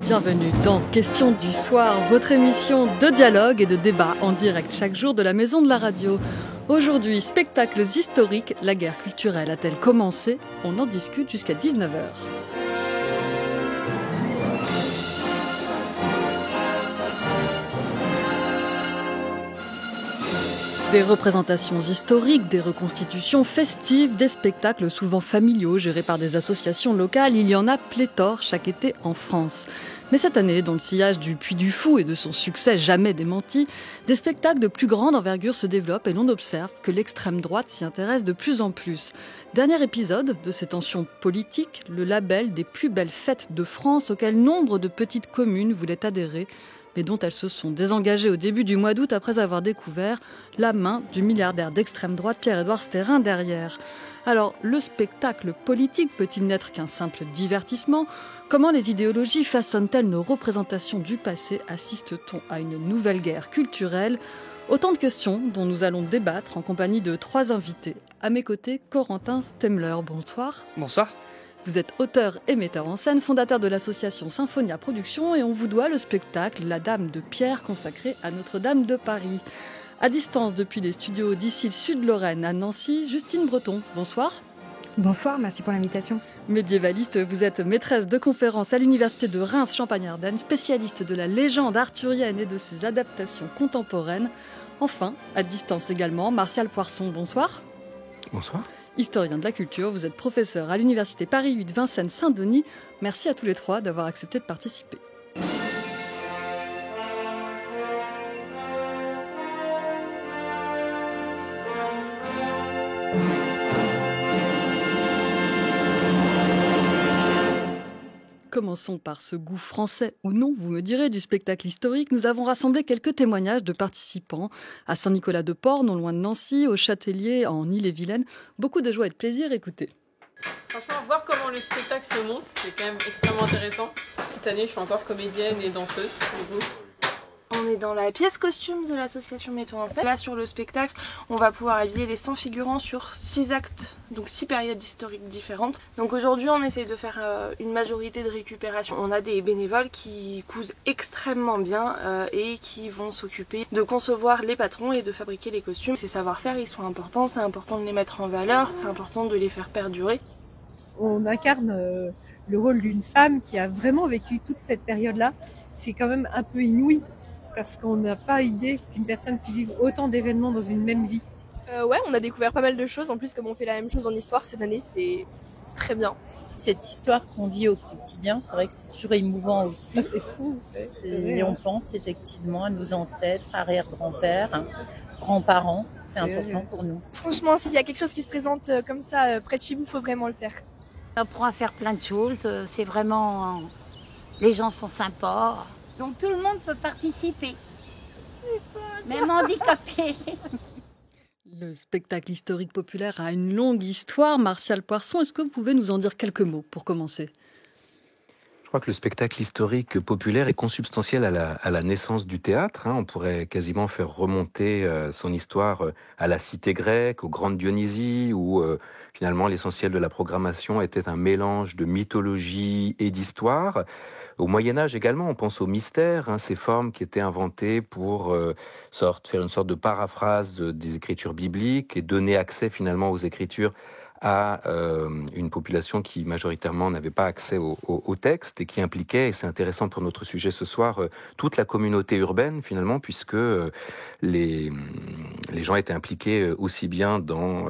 Bienvenue dans Questions du soir, votre émission de dialogue et de débat en direct chaque jour de la Maison de la Radio. Aujourd'hui, spectacles historiques, la guerre culturelle a-t-elle commencé? On en discute jusqu'à 19h. Des représentations historiques, des reconstitutions festives, des spectacles souvent familiaux gérés par des associations locales, il y en a pléthore chaque été en France. Mais cette année, dans le sillage du Puy du Fou et de son succès jamais démenti, des spectacles de plus grande envergure se développent et l'on observe que l'extrême droite s'y intéresse de plus en plus. Dernier épisode de ces tensions politiques, le label des plus belles fêtes de France auquel nombre de petites communes voulaient adhérer, mais dont elles se sont désengagées au début du mois d'août après avoir découvert la main du milliardaire d'extrême droite Pierre-Édouard Stérin derrière. Alors, le spectacle politique peut-il n'être qu'un simple divertissement? Comment les idéologies façonnent-elles nos représentations du passé? Assiste-t-on à une nouvelle guerre culturelle? Autant de questions dont nous allons débattre en compagnie de trois invités. À mes côtés, Corentin Stemler. Bonsoir. Bonsoir. Vous êtes auteur et metteur en scène, fondateur de l'association Symphonia Productions et on vous doit le spectacle La Dame de Pierre consacré à Notre-Dame de Paris. À distance depuis les studios d'ici Sud-Lorraine à Nancy, Justine Breton. Bonsoir. Bonsoir, merci pour l'invitation. Médiévaliste, vous êtes maîtresse de conférences à l'université de Reims-Champagne-Ardenne, spécialiste de la légende arthurienne et de ses adaptations contemporaines. Enfin, à distance également, Martial Poirson. Bonsoir. Bonsoir. Historien de la culture, vous êtes professeur à l'université Paris 8 Vincennes-Saint-Denis. Merci à tous les trois d'avoir accepté de participer. Commençons par ce goût français ou non, vous me direz, du spectacle historique. Nous avons rassemblé quelques témoignages de participants à Saint-Nicolas-de-Port, non loin de Nancy, au Châtelier, en Ille-et-Vilaine. Beaucoup de joie et de plaisir, écoutez. Franchement, voir comment le spectacle se monte, c'est quand même extrêmement intéressant. Cette année, je suis encore comédienne et danseuse, du coup. On est dans la pièce costume de l'association Mettons en scène. Là, sur le spectacle, on va pouvoir habiller les 100 figurants sur 6 actes, donc 6 périodes historiques différentes. Donc aujourd'hui, on essaye de faire une majorité de récupération. On a des bénévoles qui cousent extrêmement bien et qui vont s'occuper de concevoir les patrons et de fabriquer les costumes. Ces savoir-faire, ils sont importants, c'est important de les mettre en valeur, c'est important de les faire perdurer. On incarne le rôle d'une femme qui a vraiment vécu toute cette période-là. C'est quand même un peu inouï. Parce qu'on n'a pas idée qu'une personne puisse vivre autant d'événements dans une même vie. Ouais, on a découvert pas mal de choses. En plus, comme on fait la même chose en histoire cette année, c'est très bien. Cette histoire qu'on vit au quotidien, c'est vrai que c'est toujours émouvant aussi. Ça, c'est fou. Et on pense effectivement à nos ancêtres, arrière-grands-pères, grands-parents. C'est important pour nous. Franchement, s'il y a quelque chose qui se présente comme ça près de chez vous, il faut vraiment le faire. On apprend à faire plein de choses. C'est vraiment... Les gens sont sympas. Donc tout le monde peut participer, même handicapé. Le spectacle historique populaire a une longue histoire. Martial Poirson, est-ce que vous pouvez nous en dire quelques mots pour commencer? Je crois que le spectacle historique populaire est consubstantiel à la naissance du théâtre. On pourrait quasiment faire remonter son histoire à la cité grecque, aux grandes Dionysies, où finalement l'essentiel de la programmation était un mélange de mythologie et d'histoire. Au Moyen-Âge également, on pense au mystère, ces formes qui étaient inventées pour faire une sorte de paraphrase des écritures bibliques et donner accès finalement aux écritures à une population qui majoritairement n'avait pas accès au texte et qui impliquait, et c'est intéressant pour notre sujet ce soir, toute la communauté urbaine finalement, puisque les gens étaient impliqués aussi bien dans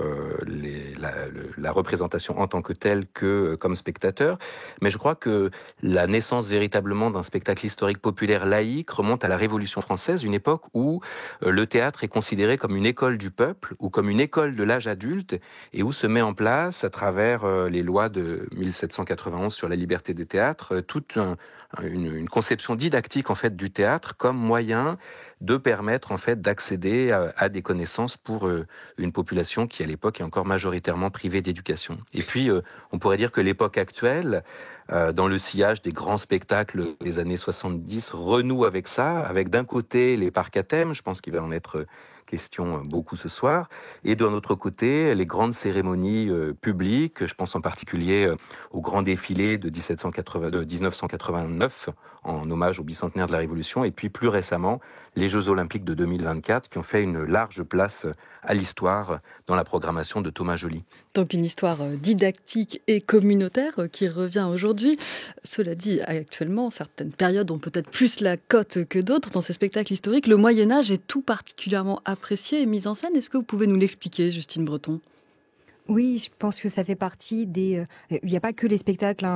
la représentation en tant que telle que comme spectateurs. Mais je crois que la naissance véritablement d'un spectacle historique populaire laïque remonte à la Révolution française, une époque où le théâtre est considéré comme une école du peuple ou comme une école de l'âge adulte et où se met en place, à travers les lois de 1791 sur la liberté des théâtres, toute une conception didactique en fait du théâtre comme moyen de permettre en fait d'accéder à des connaissances pour une population qui à l'époque est encore majoritairement privée d'éducation. Et puis on pourrait dire que l'époque actuelle, dans le sillage des grands spectacles des années 70, renoue avec ça, avec d'un côté les parcs à thème, je pense qu'il va en être question beaucoup ce soir. Et d'un autre côté, les grandes cérémonies publiques, je pense en particulier au grand défilé de 1989 en hommage au bicentenaire de la Révolution, et puis plus récemment, les Jeux Olympiques de 2024 qui ont fait une large place à l'histoire dans la programmation de Thomas Joly. Donc une histoire didactique et communautaire qui revient aujourd'hui. Cela dit, actuellement, certaines périodes ont peut-être plus la cote que d'autres dans ces spectacles historiques. Le Moyen-Âge est tout particulièrement apprécié et mis en scène. Est-ce que vous pouvez nous l'expliquer, Justine Breton ? Oui, je pense que ça fait partie des... Il n'y a pas que les spectacles,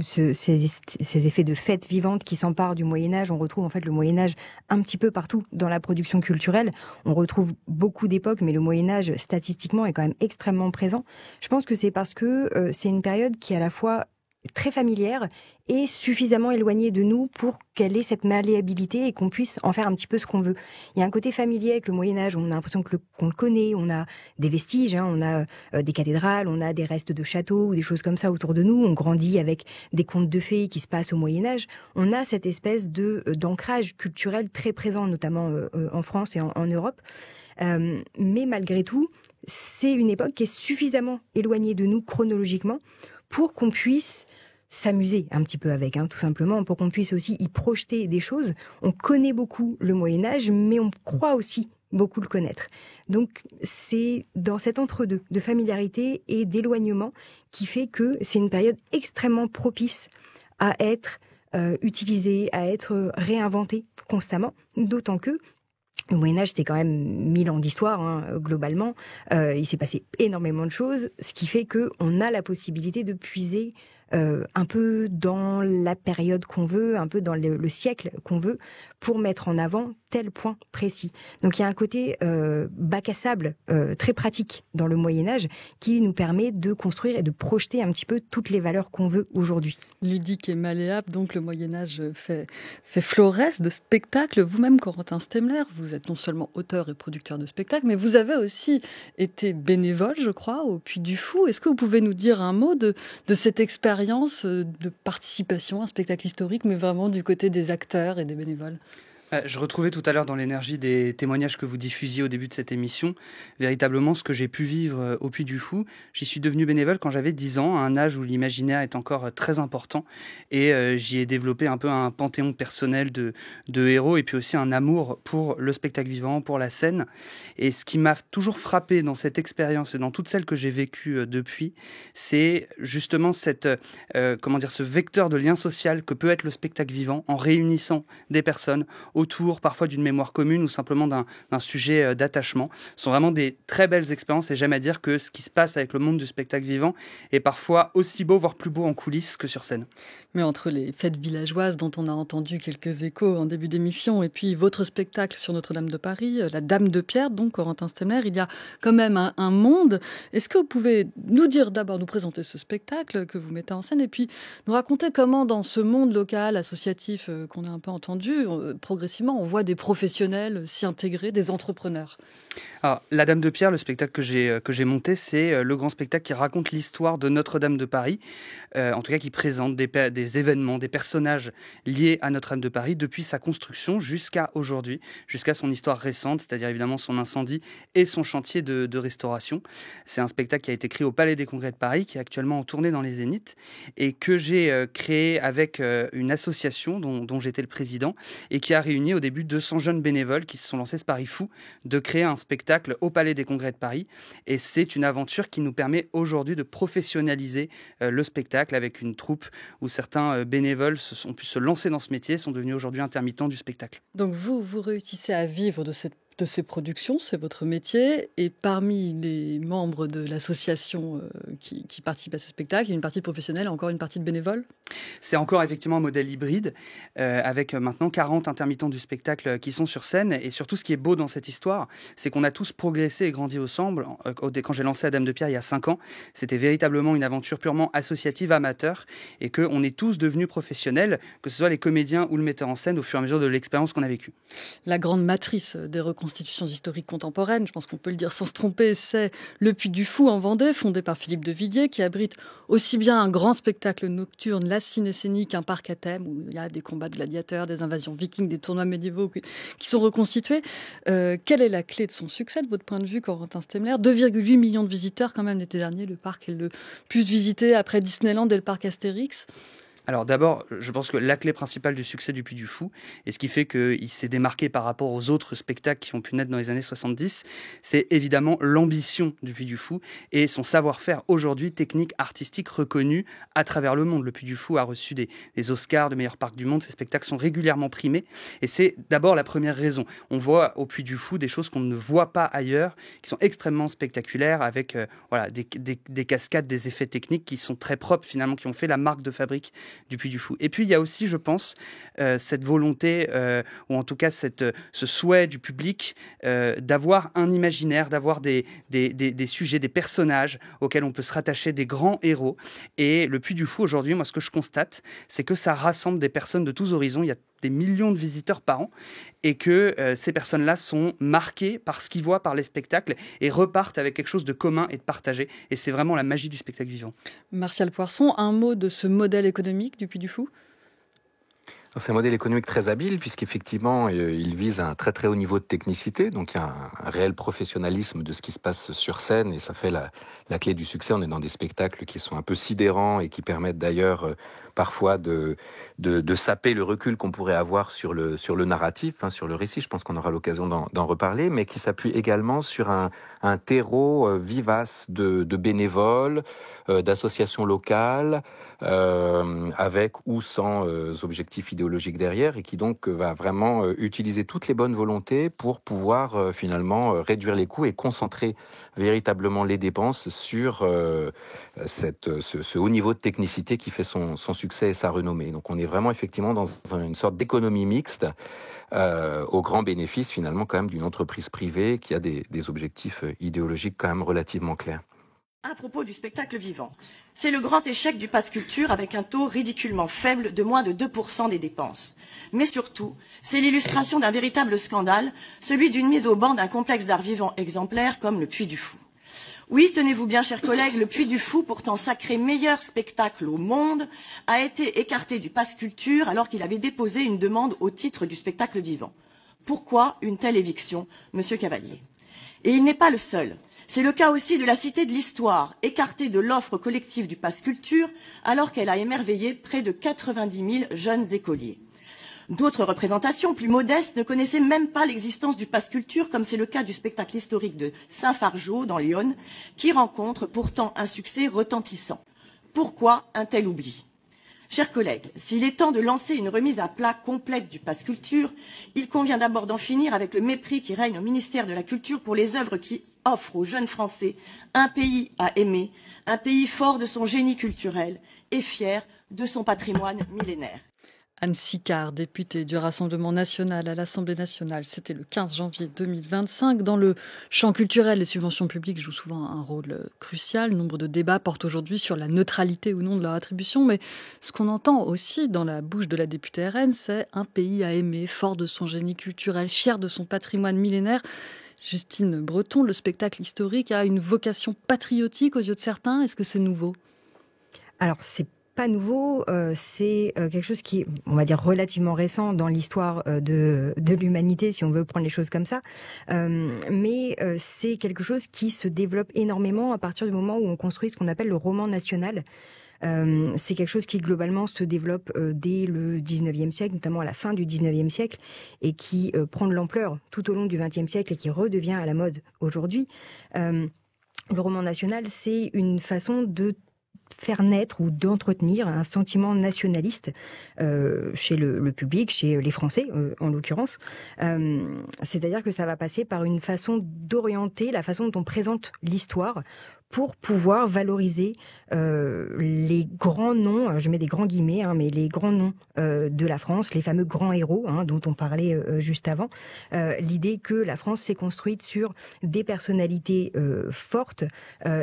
ces effets de fête vivante qui s'emparent du Moyen-Âge. On retrouve en fait le Moyen-Âge un petit peu partout dans la production culturelle. On retrouve beaucoup d'époques, mais le Moyen-Âge, statistiquement, est quand même extrêmement présent. Je pense que c'est parce que c'est une période qui est à la fois très familière et suffisamment éloignée de nous pour qu'elle ait cette malléabilité et qu'on puisse en faire un petit peu ce qu'on veut. Il y a un côté familier avec le Moyen-Âge, on a l'impression qu'on le connaît, on a des vestiges, on a des cathédrales, on a des restes de châteaux ou des choses comme ça autour de nous, on grandit avec des contes de fées qui se passent au Moyen-Âge. On a cette espèce d'ancrage culturel très présent, notamment en France et en Europe. Mais malgré tout, c'est une époque qui est suffisamment éloignée de nous chronologiquement pour qu'on puisse s'amuser un petit peu avec, tout simplement, pour qu'on puisse aussi y projeter des choses. On connaît beaucoup le Moyen-Âge, mais on croit aussi beaucoup le connaître. Donc, c'est dans cet entre-deux de familiarité et d'éloignement qui fait que c'est une période extrêmement propice à être utilisée, à être réinventée constamment, d'autant que le Moyen-Âge, c'est quand même 1000 ans d'histoire, globalement. Il s'est passé énormément de choses, ce qui fait qu'on a la possibilité de puiser un peu dans la période qu'on veut, un peu dans le siècle qu'on veut, pour mettre en avant tel point précis. Donc il y a un côté bac à sable très pratique dans le Moyen-Âge qui nous permet de construire et de projeter un petit peu toutes les valeurs qu'on veut aujourd'hui. Ludique et malléable, donc le Moyen-Âge fait florès de spectacles. Vous-même, Corentin Stemler, vous êtes non seulement auteur et producteur de spectacles, mais vous avez aussi été bénévole, je crois, au Puy du Fou. Est-ce que vous pouvez nous dire un mot de cette expérience de participation à un spectacle historique, mais vraiment du côté des acteurs et des bénévoles ? Je retrouvais tout à l'heure dans l'énergie des témoignages que vous diffusiez au début de cette émission, véritablement ce que j'ai pu vivre au Puy du Fou. J'y suis devenu bénévole quand j'avais 10 ans, à un âge où l'imaginaire est encore très important, et j'y ai développé un peu un panthéon personnel de héros, et puis aussi un amour pour le spectacle vivant, pour la scène. Et ce qui m'a toujours frappé dans cette expérience et dans toutes celles que j'ai vécues depuis, c'est justement ce vecteur de lien social que peut être le spectacle vivant, en réunissant des personnes autour parfois d'une mémoire commune ou simplement d'un sujet d'attachement. Ce sont vraiment des très belles expériences, et j'aime à dire que ce qui se passe avec le monde du spectacle vivant est parfois aussi beau, voire plus beau en coulisses que sur scène. Mais entre les fêtes villageoises dont on a entendu quelques échos en début d'émission et puis votre spectacle sur Notre-Dame de Paris, la Dame de Pierre, donc Corentin Stemler, il y a quand même un monde. Est-ce que vous pouvez nous dire d'abord, nous présenter ce spectacle que vous mettez en scène et puis nous raconter comment dans ce monde local, associatif qu'on a un peu entendu, progressivement on voit des professionnels s'y intégrer, des entrepreneurs. Alors, la Dame de Pierre, le spectacle que j'ai monté, c'est le grand spectacle qui raconte l'histoire de Notre-Dame de Paris, en tout cas qui présente des événements, des personnages liés à Notre-Dame de Paris depuis sa construction jusqu'à aujourd'hui, jusqu'à son histoire récente, c'est-à-dire évidemment son incendie et son chantier de restauration. C'est un spectacle qui a été créé au Palais des Congrès de Paris, qui est actuellement en tournée dans les Zéniths, et que j'ai créé avec une association dont j'étais le président, et qui a réuni au début 200 jeunes bénévoles qui se sont lancés ce pari fou de créer un spectacle au Palais des Congrès de Paris. Et c'est une aventure qui nous permet aujourd'hui de professionnaliser le spectacle avec une troupe où certains bénévoles ont pu se lancer dans ce métier, sont devenus aujourd'hui intermittents du spectacle. Donc vous réussissez à vivre de ces productions, c'est votre métier. Et parmi les membres de l'association qui participent à ce spectacle, il y a une partie de professionnels et encore une partie de bénévoles ? C'est encore effectivement un modèle hybride, avec maintenant 40 intermittents du spectacle qui sont sur scène. Et surtout, ce qui est beau dans cette histoire, c'est qu'on a tous progressé et grandi ensemble. Quand j'ai lancé la Dame de Pierre il y a 5 ans, c'était véritablement une aventure purement associative, amateur, et qu'on est tous devenus professionnels, que ce soit les comédiens ou le metteur en scène, au fur et à mesure de l'expérience qu'on a vécue. La grande matrice des reconstructions reconstitutions historiques contemporaines, je pense qu'on peut le dire sans se tromper, c'est le Puy du Fou en Vendée, fondé par Philippe de Villiers, qui abrite aussi bien un grand spectacle nocturne, la ciné-scénique, un parc à thème, où il y a des combats de gladiateurs, des invasions vikings, des tournois médiévaux qui sont reconstitués. Quelle est la clé de son succès, de votre point de vue, Corentin Stemler ? 2,8 millions de visiteurs quand même l'été dernier, le parc est le plus visité après Disneyland et le parc Astérix. Alors d'abord, je pense que la clé principale du succès du Puy du Fou, et ce qui fait qu'il s'est démarqué par rapport aux autres spectacles qui ont pu naître dans les années 70, c'est évidemment l'ambition du Puy du Fou et son savoir-faire aujourd'hui technique, artistique, reconnu à travers le monde. Le Puy du Fou a reçu des Oscars de meilleur parc du monde, ces spectacles sont régulièrement primés, et c'est d'abord la première raison. On voit au Puy du Fou des choses qu'on ne voit pas ailleurs, qui sont extrêmement spectaculaires, avec des cascades, des effets techniques qui sont très propres finalement, qui ont fait la marque de fabrique du Puy du Fou. Et puis il y a aussi, je pense, cette volonté, ou en tout cas ce souhait du public d'avoir un imaginaire, d'avoir des sujets, des personnages auxquels on peut se rattacher, des grands héros. Et le Puy du Fou, aujourd'hui, moi ce que je constate, c'est que ça rassemble des personnes de tous horizons. Il y a des millions de visiteurs par an et que ces personnes-là sont marquées par ce qu'ils voient, par les spectacles et repartent avec quelque chose de commun et de partagé. Et c'est vraiment la magie du spectacle vivant. Martial Poisson, un mot de ce modèle économique du Puy du Fou ? C'est un modèle économique très habile puisqu'effectivement il vise un très très haut niveau de technicité, donc il y a un réel professionnalisme de ce qui se passe sur scène et ça fait la clé du succès. On est dans des spectacles qui sont un peu sidérants et qui permettent d'ailleurs parfois de saper le recul qu'on pourrait avoir sur le narratif, sur le récit. Je pense qu'on aura l'occasion d'en reparler, mais qui s'appuie également sur un terreau vivace de bénévoles, d'associations locales, avec ou sans objectifs idéologiques derrière, et qui donc va vraiment utiliser toutes les bonnes volontés pour pouvoir finalement réduire les coûts et concentrer véritablement les dépenses sur ce haut niveau de technicité qui fait son succès et sa renommée. Donc on est vraiment effectivement dans une sorte d'économie mixte au grand bénéfice finalement quand même d'une entreprise privée qui a des objectifs idéologiques quand même relativement clairs. À propos du spectacle vivant, c'est le grand échec du pass culture avec un taux ridiculement faible de moins de 2% des dépenses. Mais surtout, c'est l'illustration d'un véritable scandale, celui d'une mise au ban d'un complexe d'art vivant exemplaire comme le Puy du Fou. Oui, tenez-vous bien, chers collègues, le Puy du Fou, pourtant sacré meilleur spectacle au monde, a été écarté du pass culture alors qu'il avait déposé une demande au titre du spectacle vivant. Pourquoi une telle éviction, monsieur Cavalier ? Et il n'est pas le seul. C'est le cas aussi de la Cité de l'Histoire, écartée de l'offre collective du pass culture, alors qu'elle a émerveillé près de 90 000 jeunes écoliers. D'autres représentations plus modestes ne connaissaient même pas l'existence du pass culture, comme c'est le cas du spectacle historique de Saint-Fargeau, dans l'Yonne, qui rencontre pourtant un succès retentissant. Pourquoi un tel oubli ? Chers collègues, s'il est temps de lancer une remise à plat complète du pass culture, il convient d'abord d'en finir avec le mépris qui règne au ministère de la Culture pour les œuvres qui offrent aux jeunes Français un pays à aimer, un pays fort de son génie culturel et fier de son patrimoine millénaire. Anne Sicard, députée du Rassemblement national à l'Assemblée nationale, c'était le 15 janvier 2025. Dans le champ culturel, les subventions publiques jouent souvent un rôle crucial. Nombre de débats portent aujourd'hui sur la neutralité ou non de leur attribution. Mais ce qu'on entend aussi dans la bouche de la députée RN, c'est un pays à aimer, fort de son génie culturel, fier de son patrimoine millénaire. Justine Breton, le spectacle historique a une vocation patriotique aux yeux de certains. Est-ce que c'est nouveau ? Alors, c'est pas nouveau, c'est quelque chose qui est, on va dire, relativement récent dans l'histoire de l'humanité, si on veut prendre les choses comme ça. Mais c'est quelque chose qui se développe énormément à partir du moment où on construit ce qu'on appelle le roman national. C'est quelque chose qui globalement se développe dès le 19e siècle, notamment à la fin du 19e siècle, et qui prend de l'ampleur tout au long du 20e siècle et qui redevient à la mode aujourd'hui. Le roman national, c'est une façon de faire naître ou d'entretenir un sentiment nationaliste chez le public, chez les Français en l'occurrence. C'est-à-dire que ça va passer par une façon d'orienter la façon dont on présente l'histoire pour pouvoir valoriser les grands noms, je mets des grands guillemets, mais les grands noms de la France, les fameux grands héros dont on parlait juste avant. L'idée que la France s'est construite sur des personnalités fortes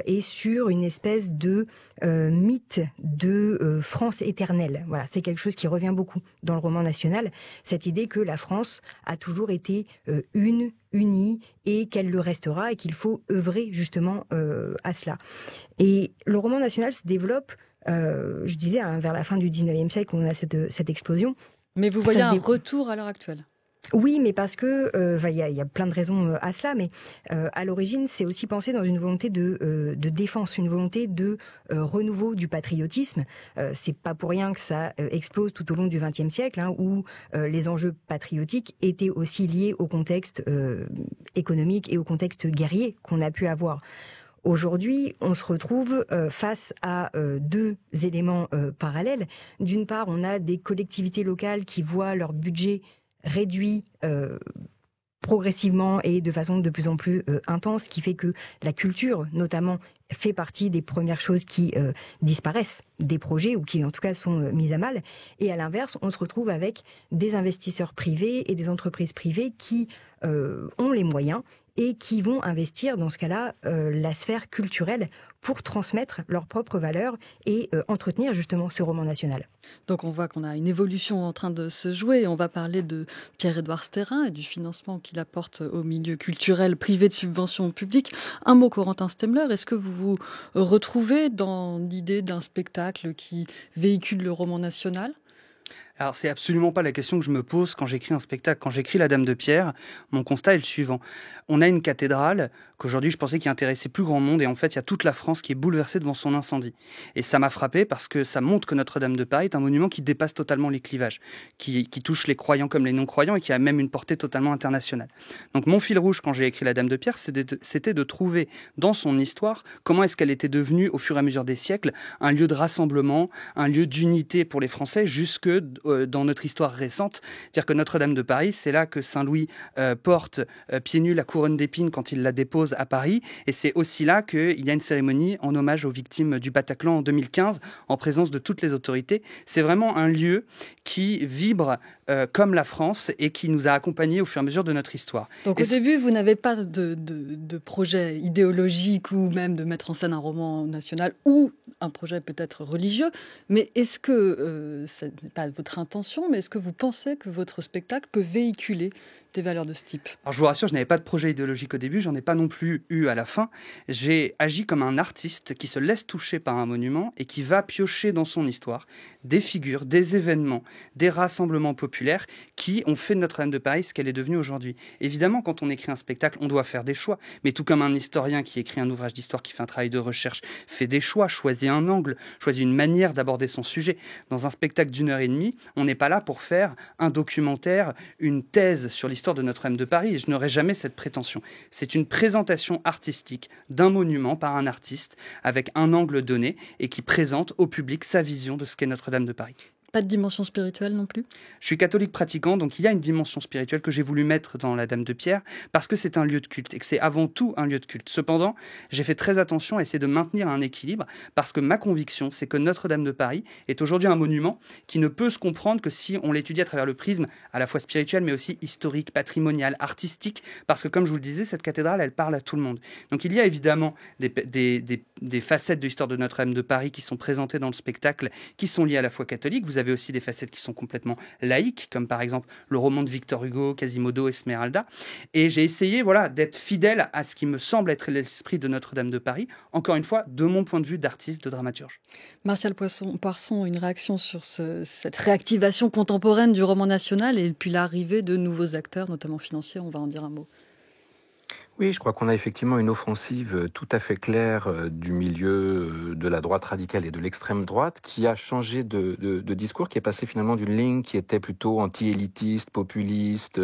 et sur une espèce de mythe de France éternelle. Voilà, c'est quelque chose qui revient beaucoup dans le roman national, cette idée que la France a toujours été une uni et qu'elle le restera et qu'il faut œuvrer justement à cela. Et le roman national se développe, je disais, vers la fin du 19e siècle, où on a cette explosion. Mais vous voyez un retour à l'heure actuelle? Oui, mais parce que y a plein de raisons à cela, mais à l'origine, c'est aussi pensé dans une volonté de défense, une volonté de renouveau du patriotisme. C'est pas pour rien que ça explose tout au long du XXe siècle, où les enjeux patriotiques étaient aussi liés au contexte économique et au contexte guerrier qu'on a pu avoir. Aujourd'hui, on se retrouve face à deux éléments parallèles. D'une part, on a des collectivités locales qui voient leur budget réduit progressivement et de façon de plus en plus intense, ce qui fait que la culture, notamment, fait partie des premières choses qui disparaissent des projets ou qui, en tout cas, sont mises à mal. Et à l'inverse, on se retrouve avec des investisseurs privés et des entreprises privées qui ont les moyens et qui vont investir, dans ce cas-là, la sphère culturelle pour transmettre leurs propres valeurs et entretenir justement ce roman national. Donc on voit qu'on a une évolution en train de se jouer. On va parler de Pierre-Édouard Stérin et du financement qu'il apporte au milieu culturel privé de subventions publiques. Un mot, Corentin Stemler, est-ce que vous vous retrouvez dans l'idée d'un spectacle qui véhicule le roman national ? Alors, c'est absolument pas la question que je me pose quand j'écris un spectacle. Quand j'écris La Dame de Pierre, mon constat est le suivant. On a une cathédrale qu'aujourd'hui, je pensais qui intéressait plus grand monde, et en fait, il y a toute la France qui est bouleversée devant son incendie. Et ça m'a frappé parce que ça montre que Notre-Dame de Paris est un monument qui dépasse totalement les clivages, qui touche les croyants comme les non-croyants et qui a même une portée totalement internationale. Donc, mon fil rouge quand j'ai écrit La Dame de Pierre, c'était de trouver dans son histoire comment est-ce qu'elle était devenue, au fur et à mesure des siècles, un lieu de rassemblement, un lieu d'unité pour les Français, jusque dans notre histoire récente. C'est-à-dire que Notre-Dame de Paris, c'est là que Saint-Louis porte pieds nus la couronne d'épines quand il la dépose à Paris, et c'est aussi là qu'il y a une cérémonie en hommage aux victimes du Bataclan en 2015, en présence de toutes les autorités. C'est vraiment un lieu qui vibre comme la France et qui nous a accompagnés au fur et à mesure de notre histoire. Donc au début, vous n'avez pas de projet idéologique ou même de mettre en scène un roman national ou un projet peut-être religieux, mais est-ce que, ce n'est pas votre intention, mais est-ce que vous pensez que votre spectacle peut véhiculer des valeurs de ce type? Alors je vous rassure, je n'avais pas de projet idéologique au début, j'en ai pas non plus eu à la fin. J'ai agi comme un artiste qui se laisse toucher par un monument et qui va piocher dans son histoire des figures, des événements, des rassemblements populaires qui ont fait de Notre-Dame de Paris ce qu'elle est devenue aujourd'hui. Évidemment, quand on écrit un spectacle, on doit faire des choix, mais tout comme un historien qui écrit un ouvrage d'histoire, qui fait un travail de recherche, fait des choix, choisit un angle, choisit une manière d'aborder son sujet. Dans un spectacle d'1h30, on n'est pas là pour faire un documentaire, une thèse sur l'histoire de Notre-Dame de Paris, et je n'aurais jamais cette prétention. C'est une présentation artistique d'un monument par un artiste avec un angle donné et qui présente au public sa vision de ce qu'est Notre-Dame de Paris. Pas de dimension spirituelle non plus? Je suis catholique pratiquant, donc il y a une dimension spirituelle que j'ai voulu mettre dans La Dame de Pierre parce que c'est un lieu de culte et que c'est avant tout un lieu de culte. Cependant, j'ai fait très attention à essayer de maintenir un équilibre parce que ma conviction, c'est que Notre-Dame de Paris est aujourd'hui un monument qui ne peut se comprendre que si on l'étudie à travers le prisme à la fois spirituel mais aussi historique, patrimonial, artistique, parce que comme je vous le disais, cette cathédrale, elle parle à tout le monde. Donc il y a évidemment des facettes de l'histoire de Notre-Dame de Paris qui sont présentées dans le spectacle, qui sont liées à la foi catholique. Vous avez aussi des facettes qui sont complètement laïques, comme par exemple le roman de Victor Hugo, Quasimodo, Esmeralda. Et j'ai essayé d'être fidèle à ce qui me semble être l'esprit de Notre-Dame de Paris, encore une fois, de mon point de vue d'artiste, de dramaturge. Martial Poisson, une réaction sur cette réactivation contemporaine du roman national et puis l'arrivée de nouveaux acteurs, notamment financiers, on va en dire un mot. Oui, je crois qu'on a effectivement une offensive tout à fait claire du milieu de la droite radicale et de l'extrême droite qui a changé de discours, qui est passé finalement d'une ligne qui était plutôt anti-élitiste, populiste,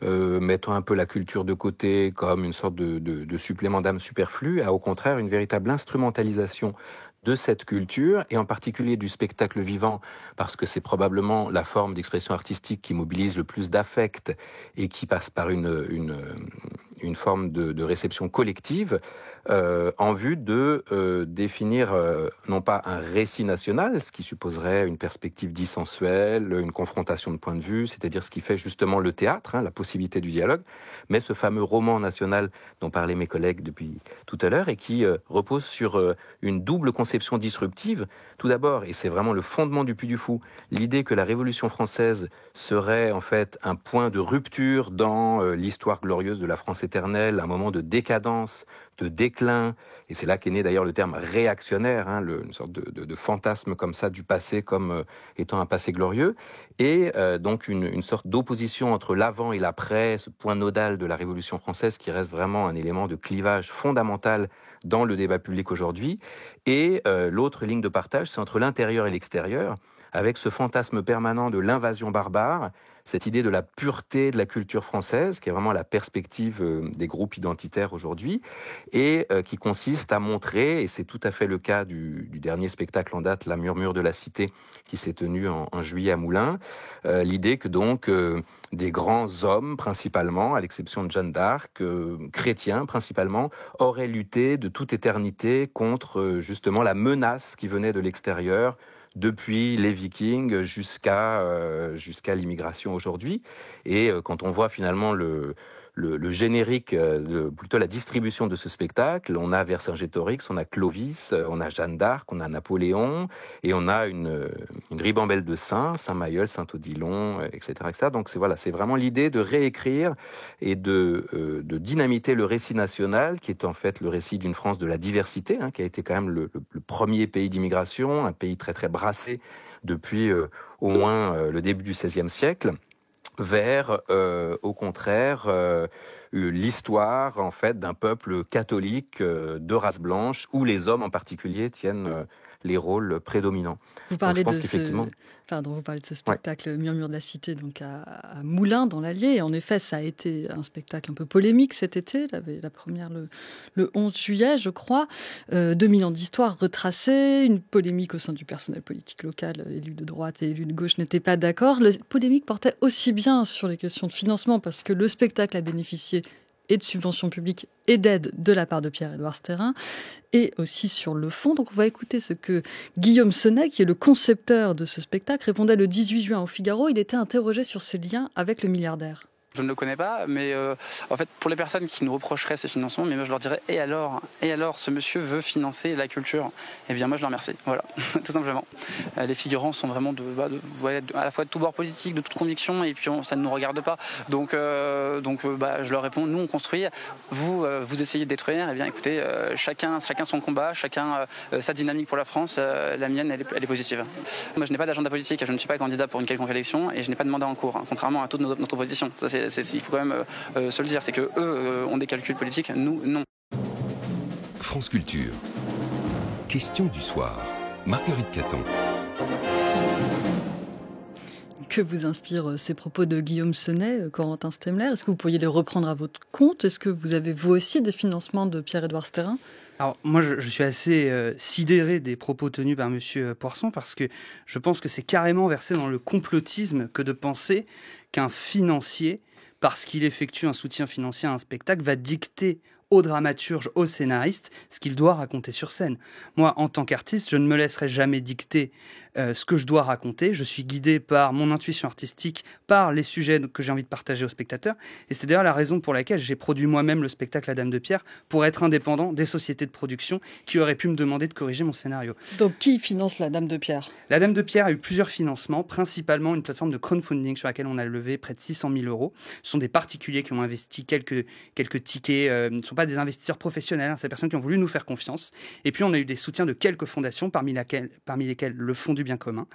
mettant un peu la culture de côté comme une sorte de supplément d'âme superflu, à au contraire une véritable instrumentalisation de cette culture, et en particulier du spectacle vivant, parce que c'est probablement la forme d'expression artistique qui mobilise le plus d'affect et qui passe par une forme de réception collective. en vue de définir non pas un récit national, ce qui supposerait une perspective dissensuelle, une confrontation de points de vue, c'est-à-dire ce qui fait justement le théâtre, la possibilité du dialogue, mais ce fameux roman national dont parlaient mes collègues depuis tout à l'heure et qui repose sur une double conception disruptive. Tout d'abord, et c'est vraiment le fondement du Puy du Fou, l'idée que la Révolution française serait en fait un point de rupture dans l'histoire glorieuse de la France éternelle, un moment de décadence, de déclin, et c'est là qu'est né d'ailleurs le terme réactionnaire, une sorte de fantasme comme ça du passé comme étant un passé glorieux, et donc une sorte d'opposition entre l'avant et l'après, ce point nodal de la Révolution française qui reste vraiment un élément de clivage fondamental dans le débat public aujourd'hui, et l'autre ligne de partage, c'est entre l'intérieur et l'extérieur, avec ce fantasme permanent de l'invasion barbare, cette idée de la pureté de la culture française, qui est vraiment la perspective des groupes identitaires aujourd'hui, et qui consiste à montrer, et c'est tout à fait le cas du dernier spectacle en date, La Murmure de la Cité, qui s'est tenu en juillet à Moulins, l'idée que donc des grands hommes, principalement, à l'exception de Jeanne d'Arc, chrétiens principalement, auraient lutté de toute éternité contre justement la menace qui venait de l'extérieur, depuis les Vikings jusqu'à l'immigration aujourd'hui. Et quand on voit finalement le générique, plutôt la distribution de ce spectacle, on a Vercingétorix, on a Clovis, on a Jeanne d'Arc, on a Napoléon, et on a une ribambelle de saints, Saint-Mailleul, Saint-Odilon, etc. Donc c'est vraiment l'idée de réécrire et de dynamiter le récit national, qui est en fait le récit d'une France de la diversité, qui a été quand même le premier pays d'immigration, un pays très très brassé depuis au moins le début du XVIe siècle, vers, au contraire, l'histoire en fait d'un peuple catholique de race blanche, où les hommes en particulier tiennent les rôles prédominants. Vous parlez de ce spectacle Murmure de la Cité, donc à Moulins, dans l'Allier. Et en effet, ça a été un spectacle un peu polémique cet été. La première le 11 juillet, je crois. 2000 ans d'histoire retracée, une polémique au sein du personnel politique local, élus de droite et élus de gauche n'étaient pas d'accord. La polémique portait aussi bien sur les questions de financement, parce que le spectacle a bénéficié et de subventions publiques et d'aides de la part de Pierre-Édouard Stérin, et aussi sur le fond. Donc on va écouter ce que Guillaume Senet, qui est le concepteur de ce spectacle, répondait le 18 juin au Figaro. Il était interrogé sur ses liens avec le milliardaire. Je ne le connais pas, mais en fait, pour les personnes qui nous reprocheraient ces financements, mais moi je leur dirais, et alors, ce monsieur veut financer la culture. Eh bien moi je le remercie, voilà, tout simplement. Les figurants sont vraiment à la fois de tout bord politique, de toute conviction, et puis ça ne nous regarde pas. Donc je leur réponds, nous on construit, vous essayez de détruire. Eh bien écoutez, chacun son combat, chacun sa dynamique pour la France. La mienne, elle est positive. Moi je n'ai pas d'agenda politique, je ne suis pas candidat pour une quelconque élection, et je n'ai pas de mandat en cours, contrairement à toute notre opposition. Ça, il faut quand même se le dire, c'est que eux ont des calculs politiques, nous non. France Culture. Question du soir. Marguerite Caton. Que vous inspirent ces propos de Guillaume Senet, Corentin Stemler? Est-ce que vous pourriez les reprendre à votre compte? Est-ce que vous avez vous aussi des financements de Pierre-Édouard Stérin? Alors moi je suis assez sidéré des propos tenus par monsieur Poirson, parce que je pense que c'est carrément versé dans le complotisme que de penser qu'un financier, parce qu'il effectue un soutien financier à un spectacle, va dicter au dramaturge, au scénariste, ce qu'il doit raconter sur scène. Moi, en tant qu'artiste, je ne me laisserai jamais dicter ce que je dois raconter. Je suis guidé par mon intuition artistique, par les sujets que j'ai envie de partager aux spectateurs. Et c'est d'ailleurs la raison pour laquelle j'ai produit moi-même le spectacle La Dame de Pierre, pour être indépendant des sociétés de production qui auraient pu me demander de corriger mon scénario. Donc qui finance La Dame de Pierre? La Dame de Pierre a eu plusieurs financements, principalement une plateforme de crowdfunding sur laquelle on a levé près de 600 000 €. Ce sont des particuliers qui ont investi quelques tickets. Ce ne sont pas des investisseurs professionnels, c'est des personnes qui ont voulu nous faire confiance. Et puis on a eu des soutiens de quelques fondations, parmi lesquelles le Fonds du Bien Commun,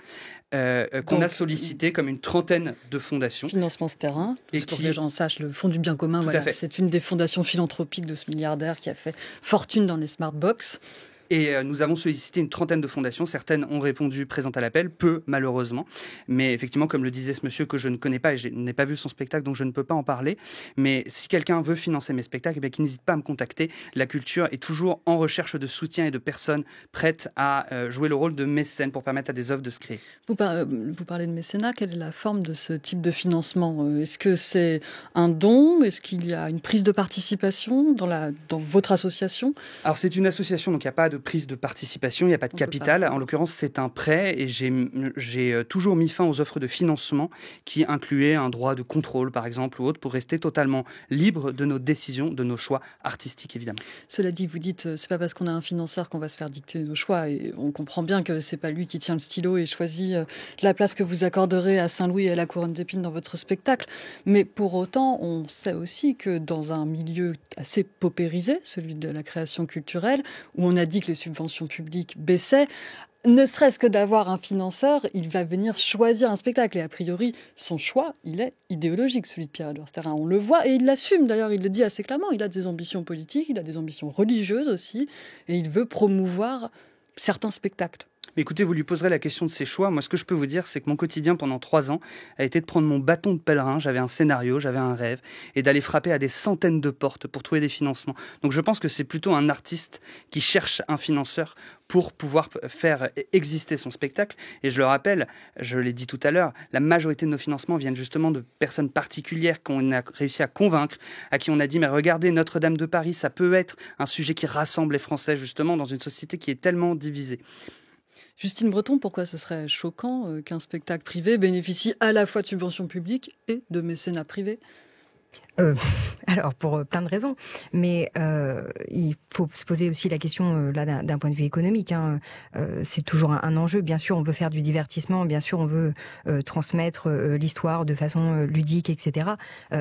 qu'on a sollicité comme une trentaine de fondations. Financement Stérin, pour que les gens sachent, le Fonds du Bien Commun, voilà, c'est une des fondations philanthropiques de ce milliardaire qui a fait fortune dans les smart box. Et nous avons sollicité une trentaine de fondations. Certaines ont répondu présentes à l'appel, peu malheureusement. Mais effectivement, comme le disait ce monsieur que je ne connais pas et je n'ai pas vu son spectacle, donc je ne peux pas en parler. Mais si quelqu'un veut financer mes spectacles, qu'il n'hésite pas à me contacter. La culture est toujours en recherche de soutien et de personnes prêtes à jouer le rôle de mécène pour permettre à des œuvres de se créer. Vous parlez de mécénat. Quelle est la forme de ce type de financement ? Est-ce que c'est un don ? Est-ce qu'il y a une prise de participation dans votre association ? Alors c'est une association, donc il n'y a pas de prise de participation, il n'y a pas de capital. En l'occurrence, c'est un prêt et j'ai toujours mis fin aux offres de financement qui incluaient un droit de contrôle, par exemple, ou autre, pour rester totalement libre de nos décisions, de nos choix artistiques, évidemment. Cela dit, vous dites, c'est pas parce qu'on a un financeur qu'on va se faire dicter nos choix. Et on comprend bien que c'est pas lui qui tient le stylo et choisit la place que vous accorderez à Saint-Louis et à la Couronne d'Épines dans votre spectacle. Mais pour autant, on sait aussi que dans un milieu assez paupérisé, celui de la création culturelle, où on a dit que les subventions publiques baissaient, ne serait-ce que d'avoir un financeur, il va venir choisir un spectacle. Et a priori, son choix, il est idéologique, celui de Pierre-Édouard Sterrin. On le voit et il l'assume. D'ailleurs, il le dit assez clairement. Il a des ambitions politiques, il a des ambitions religieuses aussi. Et il veut promouvoir certains spectacles. Écoutez, vous lui poserez la question de ses choix. Moi, ce que je peux vous dire, c'est que mon quotidien pendant 3 ans a été de prendre mon bâton de pèlerin. J'avais un scénario, j'avais un rêve, et d'aller frapper à des centaines de portes pour trouver des financements. Donc je pense que c'est plutôt un artiste qui cherche un financeur pour pouvoir faire exister son spectacle. Et je le rappelle, je l'ai dit tout à l'heure, la majorité de nos financements viennent justement de personnes particulières qu'on a réussi à convaincre, à qui on a dit, mais regardez, Notre-Dame de Paris, ça peut être un sujet qui rassemble les Français, justement, dans une société qui est tellement divisée. Justine Breton, pourquoi ce serait choquant qu'un spectacle privé bénéficie à la fois de subventions publiques et de mécénat privé ? Alors, pour plein de raisons. Mais il faut se poser aussi la question là d'un point de vue économique. C'est toujours un enjeu. Bien sûr, on veut faire du divertissement. Bien sûr, on veut transmettre l'histoire de façon ludique, etc.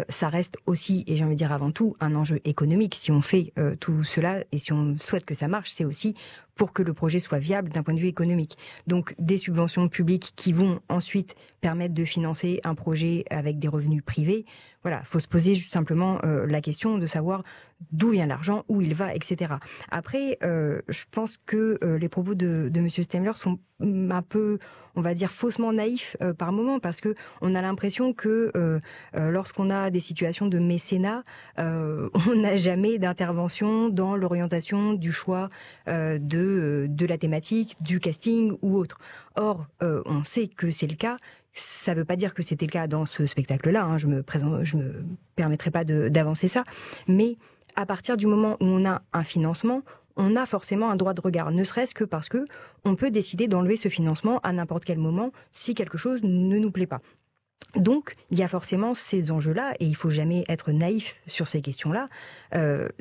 Ça reste aussi, et j'ai envie de dire avant tout, un enjeu économique. Si on fait tout cela et si on souhaite que ça marche, c'est aussi pour que le projet soit viable d'un point de vue économique. Donc, des subventions publiques qui vont ensuite permettre de financer un projet avec des revenus privés. Voilà, faut se poser juste simplement la question de savoir d'où vient l'argent, où il va, etc. Après, je pense que les propos de Monsieur Stemmler sont un peu, on va dire, faussement naïfs par moment, parce que on a l'impression que lorsqu'on a des situations de mécénat, on n'a jamais d'intervention dans l'orientation du choix de la thématique, du casting ou autre. Or, on sait que c'est le cas. Ça ne veut pas dire que c'était le cas dans ce spectacle-là. Je me permettrai pas d'avancer ça. Mais à partir du moment où on a un financement, on a forcément un droit de regard. Ne serait-ce que parce que on peut décider d'enlever ce financement à n'importe quel moment si quelque chose ne nous plaît pas. Donc, il y a forcément ces enjeux-là, et il faut jamais être naïf sur ces questions-là.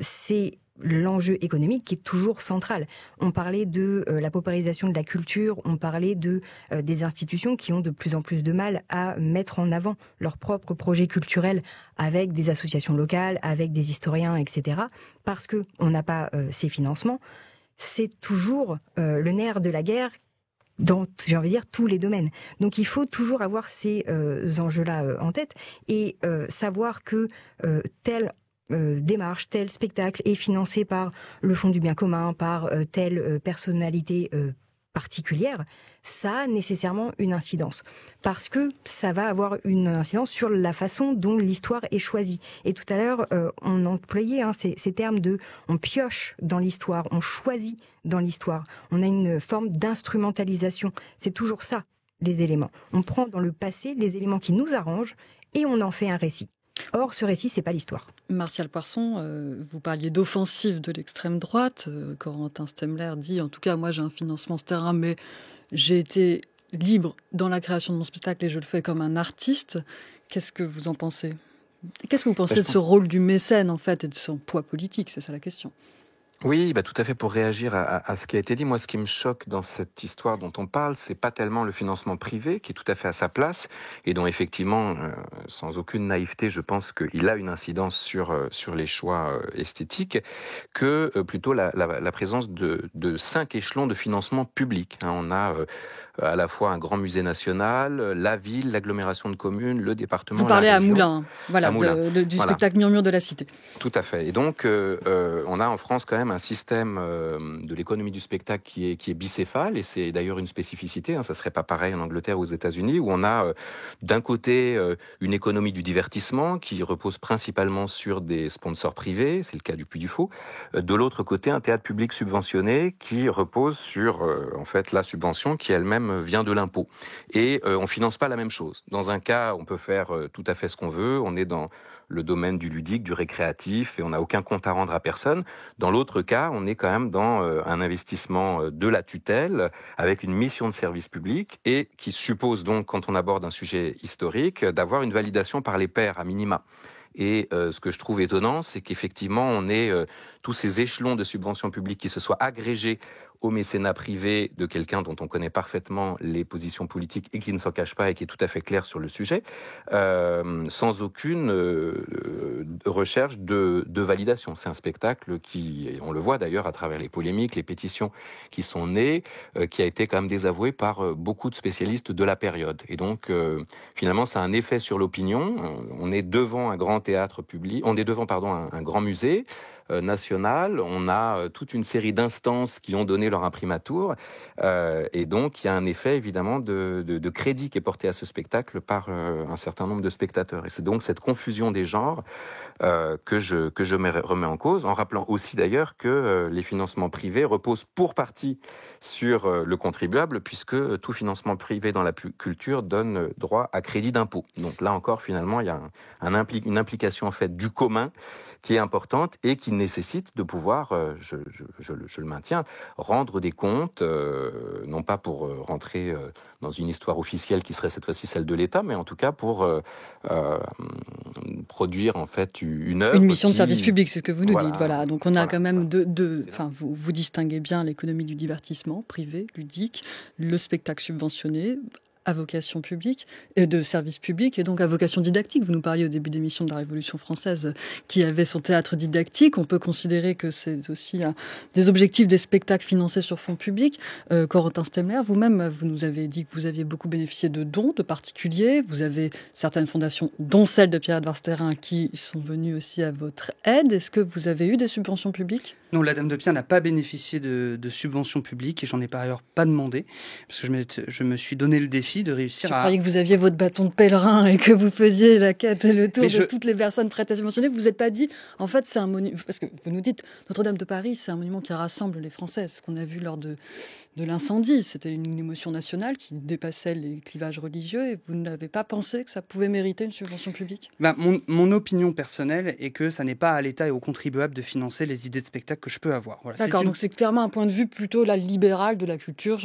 C'est l'enjeu économique qui est toujours central. On parlait de la paupérisation de la culture, on parlait des institutions qui ont de plus en plus de mal à mettre en avant leurs propres projets culturels avec des associations locales, avec des historiens, etc. Parce qu'on n'a pas ces financements. C'est toujours le nerf de la guerre dans, j'ai envie de dire, tous les domaines. Donc il faut toujours avoir ces enjeux-là en tête et savoir que tel démarche, tel spectacle est financé par le Fonds du bien commun, par telle personnalité particulière, ça a nécessairement une incidence. Parce que ça va avoir une incidence sur la façon dont l'histoire est choisie. Et tout à l'heure, on employait ces termes de « on pioche dans l'histoire », on choisit dans l'histoire. On a une forme d'instrumentalisation. C'est toujours ça, les éléments. On prend dans le passé les éléments qui nous arrangent et on en fait un récit. Or, ce récit, c'est pas l'histoire. Martial Poisson, vous parliez d'offensive de l'extrême droite. Corentin Stemmler dit, en tout cas, moi j'ai un financement Sterrin, mais j'ai été libre dans la création de mon spectacle et je le fais comme un artiste. Qu'est-ce que vous en pensez ? Qu'est-ce que vous pensez de ce rôle du mécène, en fait, et de son poids politique ? C'est ça la question. Oui, tout à fait, pour réagir à ce qui a été dit. Moi, ce qui me choque dans cette histoire dont on parle, c'est pas tellement le financement privé, qui est tout à fait à sa place, et dont effectivement, sans aucune naïveté, je pense qu'il a une incidence sur les choix esthétiques, que plutôt la présence de 5 échelons de financement public. On a à la fois un grand musée national, la ville, l'agglomération de communes, le département. Vous parlez la à région. Moulins, voilà, du Voilà. spectacle Murmure de la Cité. Tout à fait. Et donc, on a en France quand même un système de l'économie du spectacle qui est bicéphale, et c'est d'ailleurs une spécificité, hein, ça serait pas pareil en Angleterre ou aux États-Unis, où on a d'un côté une économie du divertissement qui repose principalement sur des sponsors privés, c'est le cas du Puy du Fou. De l'autre côté, un théâtre public subventionné qui repose sur en fait la subvention qui elle-même vient de l'impôt. Et on finance pas la même chose. Dans un cas, on peut faire tout à fait ce qu'on veut, on est dans le domaine du ludique, du récréatif, et on n'a aucun compte à rendre à personne. Dans l'autre cas, on est quand même dans un investissement de la tutelle, avec une mission de service public, et qui suppose donc, quand on aborde un sujet historique, d'avoir une validation par les pairs, à minima. Et ce que je trouve étonnant, c'est qu'effectivement, on ait tous ces échelons de subventions publiques qui se soient agrégés au mécénat privé de quelqu'un dont on connaît parfaitement les positions politiques et qui ne s'en cache pas et qui est tout à fait clair sur le sujet, sans aucune recherche de validation. C'est un spectacle qui, on le voit d'ailleurs à travers les polémiques, les pétitions qui sont nées, qui a été quand même désavoué par beaucoup de spécialistes de la période. Et donc, finalement, ça a un effet sur l'opinion. On est devant un grand théâtre public, on est devant, un grand musée national, on a toute une série d'instances qui ont donné leur imprimatur, et donc il y a un effet évidemment de crédit qui est porté à ce spectacle par un certain nombre de spectateurs. Et c'est donc cette confusion des genres que je remets en cause, en rappelant aussi d'ailleurs que les financements privés reposent pour partie sur le contribuable, puisque tout financement privé dans la culture donne droit à crédit d'impôt. Donc là encore, finalement, il y a une implication en fait du commun qui est importante et qui nécessite de pouvoir, je le maintiens, rendre des comptes, non pas pour rentrer dans une histoire officielle qui serait cette fois-ci celle de l'État, mais en tout cas pour produire en fait une œuvre. Une mission de service public, c'est ce que vous nous dites. Voilà. Donc on a quand même vous distinguez bien l'économie du divertissement privé, ludique, le spectacle subventionné à vocation publique, de service public et donc à vocation didactique. Vous nous parliez au début d'émission de la Révolution française qui avait son théâtre didactique. On peut considérer que c'est aussi des objectifs des spectacles financés sur fonds publics. Corentin Stemler, vous-même, vous nous avez dit que vous aviez beaucoup bénéficié de dons de particuliers. Vous avez certaines fondations, dont celle de Pierre-Edouard Sterrin, qui sont venues aussi à votre aide. Est-ce que vous avez eu des subventions publiques ? Non, la Dame de Pierre n'a pas bénéficié de subventions publiques et j'en ai par ailleurs pas demandé parce que je me suis donné le défi de réussir Je croyais que vous aviez votre bâton de pèlerin et que vous faisiez la quête et le tour Mais de toutes les personnes prêtes à subventionner. Vous vous êtes pas dit, en fait, c'est un monument, parce que vous nous dites, Notre-Dame de Paris, c'est un monument qui rassemble les Français. C'est ce qu'on a vu lors de l'incendie. C'était une émotion nationale qui dépassait les clivages religieux et vous n'avez pas pensé que ça pouvait mériter une subvention publique ? Mon opinion personnelle est que ça n'est pas à l'État et aux contribuables de financer les idées de spectacle que je peux avoir. Voilà. D'accord, donc c'est clairement un point de vue plutôt libéral de la culture.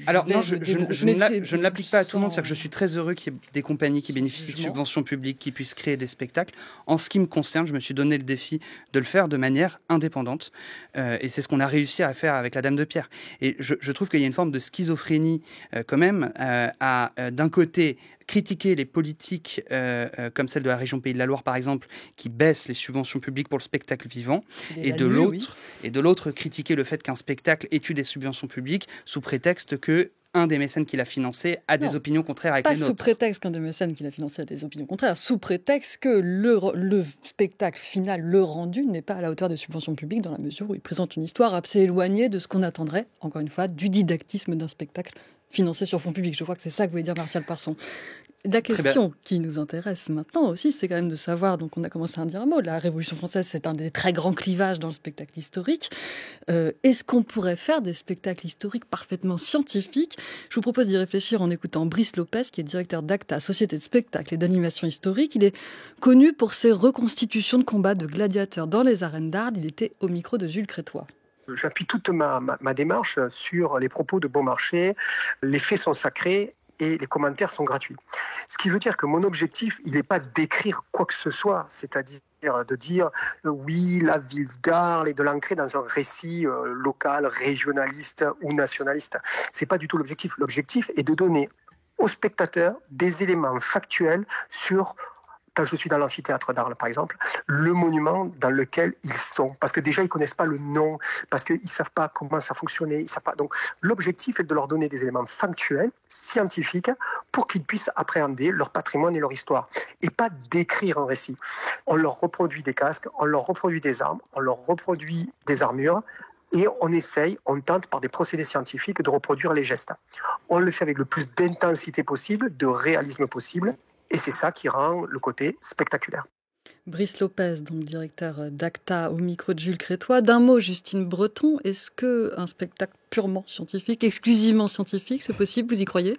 Alors non, je ne l'applique pas à tout le monde. C'est-à-dire que je suis très heureux qu'il y ait des compagnies qui bénéficient de subventions publiques, qui puissent créer des spectacles. En ce qui me concerne, je me suis donné le défi de le faire de manière indépendante. Et c'est ce qu'on a réussi à faire avec la Dame de Pierre. Et je trouve qu'il y a une forme de schizophrénie quand même à d'un côté critiquer les politiques comme celle de la région Pays de la Loire par exemple qui baissent les subventions publiques pour le spectacle vivant et de l'autre critiquer le fait qu'un spectacle ait eu des subventions publiques sous prétexte que un des mécènes qui l'a financé a des opinions contraires avec les nôtres. Pas sous prétexte qu'un des mécènes qui l'a financé a des opinions contraires, sous prétexte que le spectacle final, le rendu, n'est pas à la hauteur des subventions publiques dans la mesure où il présente une histoire assez éloignée de ce qu'on attendrait, encore une fois, du didactisme d'un spectacle financé sur fonds publics. Je crois que c'est ça que voulait dire Martial Parson. La question qui nous intéresse maintenant aussi, c'est quand même de savoir, donc on a commencé à en dire un mot, la Révolution française, c'est un des très grands clivages dans le spectacle historique. Est-ce qu'on pourrait faire des spectacles historiques parfaitement scientifiques ? Je vous propose d'y réfléchir en écoutant Brice Lopez, qui est directeur d'ACTA, Société de spectacle et d'animation historique. Il est connu pour ses reconstitutions de combats de gladiateurs dans les arènes d'Arles. Il était au micro de Jules Crétois. J'appuie toute ma démarche sur les propos de Beaumarchais. Les faits sont sacrés et les commentaires sont gratuits. Ce qui veut dire que mon objectif, il n'est pas d'écrire quoi que ce soit, c'est-à-dire de dire oui, la ville d'Arles et de l'ancrer dans un récit local, régionaliste ou nationaliste. C'est pas du tout l'objectif. L'objectif est de donner aux spectateurs des éléments factuels sur quand je suis dans l'amphithéâtre d'Arles, par exemple, le monument dans lequel ils sont. Parce que déjà, ils ne connaissent pas le nom, parce qu'ils ne savent pas comment ça fonctionnait. Ils savent pas. Donc, l'objectif est de leur donner des éléments factuels, scientifiques, pour qu'ils puissent appréhender leur patrimoine et leur histoire. Et pas d'écrire un récit. On leur reproduit des casques, on leur reproduit des armes, on leur reproduit des armures, et on tente par des procédés scientifiques de reproduire les gestes. On le fait avec le plus d'intensité possible, de réalisme possible, et c'est ça qui rend le côté spectaculaire. Brice Lopez, donc directeur d'ACTA au micro de Jules Crétois. D'un mot, Justine Breton, est-ce qu'un spectacle purement scientifique, exclusivement scientifique, c'est possible, vous y croyez ?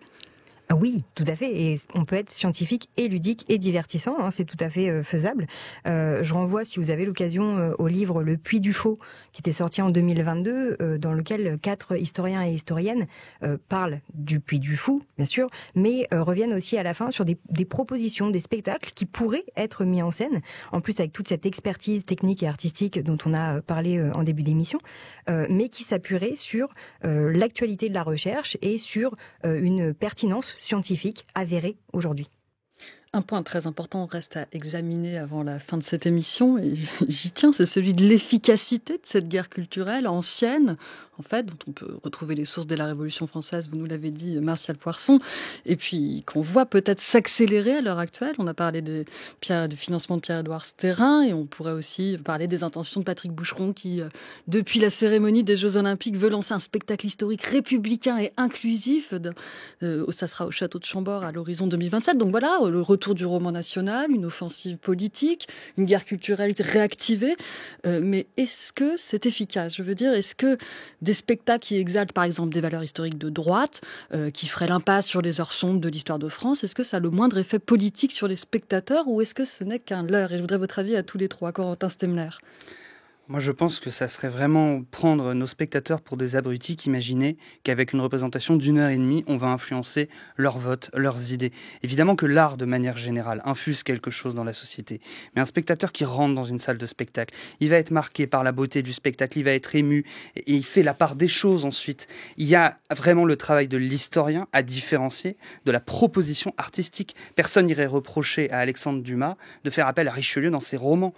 Oui, tout à fait. Et on peut être scientifique et ludique et divertissant. Hein, c'est tout à fait faisable. Je renvoie, si vous avez l'occasion, au livre Le Puy du Faux, qui était sorti en 2022, dans lequel 4 historiens et historiennes parlent du Puy du Fou, bien sûr, mais reviennent aussi à la fin sur des propositions, des spectacles qui pourraient être mis en scène. En plus, avec toute cette expertise technique et artistique dont on a parlé en début d'émission, mais qui s'appuierait sur l'actualité de la recherche et sur une pertinence scientifique avérée aujourd'hui. Un point très important reste à examiner avant la fin de cette émission, et j'y tiens, c'est celui de l'efficacité de cette guerre culturelle ancienne, en fait, dont on peut retrouver les sources dès la Révolution française, vous nous l'avez dit, Martial Poirson, et puis qu'on voit peut-être s'accélérer à l'heure actuelle. On a parlé du financement de Pierre-Édouard Stérin, et on pourrait aussi parler des intentions de Patrick Boucheron qui, depuis la cérémonie des Jeux Olympiques, veut lancer un spectacle historique républicain et inclusif. Ça sera au château de Chambord à l'horizon 2027. Donc voilà, le retour du roman national, une offensive politique, une guerre culturelle réactivée. Mais est-ce que c'est efficace ? Je veux dire, est-ce que des spectacles qui exaltent par exemple des valeurs historiques de droite, qui feraient l'impasse sur les heures sombres de l'histoire de France, est-ce que ça a le moindre effet politique sur les spectateurs ou est-ce que ce n'est qu'un leurre ? Et je voudrais votre avis à tous les trois. Corentin Stemler. Moi, je pense que ça serait vraiment prendre nos spectateurs pour des abrutis qui imaginaient qu'avec une représentation d'1h30, on va influencer leur vote, leurs idées. Évidemment que l'art, de manière générale, infuse quelque chose dans la société. Mais un spectateur qui rentre dans une salle de spectacle, il va être marqué par la beauté du spectacle, il va être ému, et il fait la part des choses ensuite. Il y a vraiment le travail de l'historien à différencier de la proposition artistique. Personne n'irait reprocher à Alexandre Dumas de faire appel à Richelieu dans ses romans.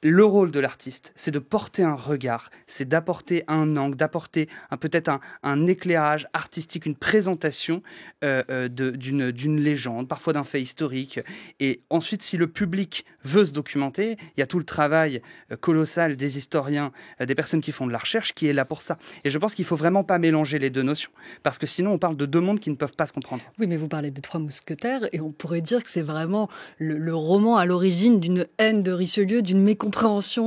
Le rôle de l'artiste, c'est de porter un regard, c'est d'apporter un angle, d'apporter peut-être un éclairage artistique, une présentation d'une légende, parfois d'un fait historique. Et ensuite, si le public veut se documenter, il y a tout le travail colossal des historiens, des personnes qui font de la recherche, qui est là pour ça. Et je pense qu'il ne faut vraiment pas mélanger les deux notions, parce que sinon on parle de deux mondes qui ne peuvent pas se comprendre. Oui, mais vous parlez des Trois Mousquetaires, et on pourrait dire que c'est vraiment le roman à l'origine d'une haine de Richelieu, d'une mécompréhension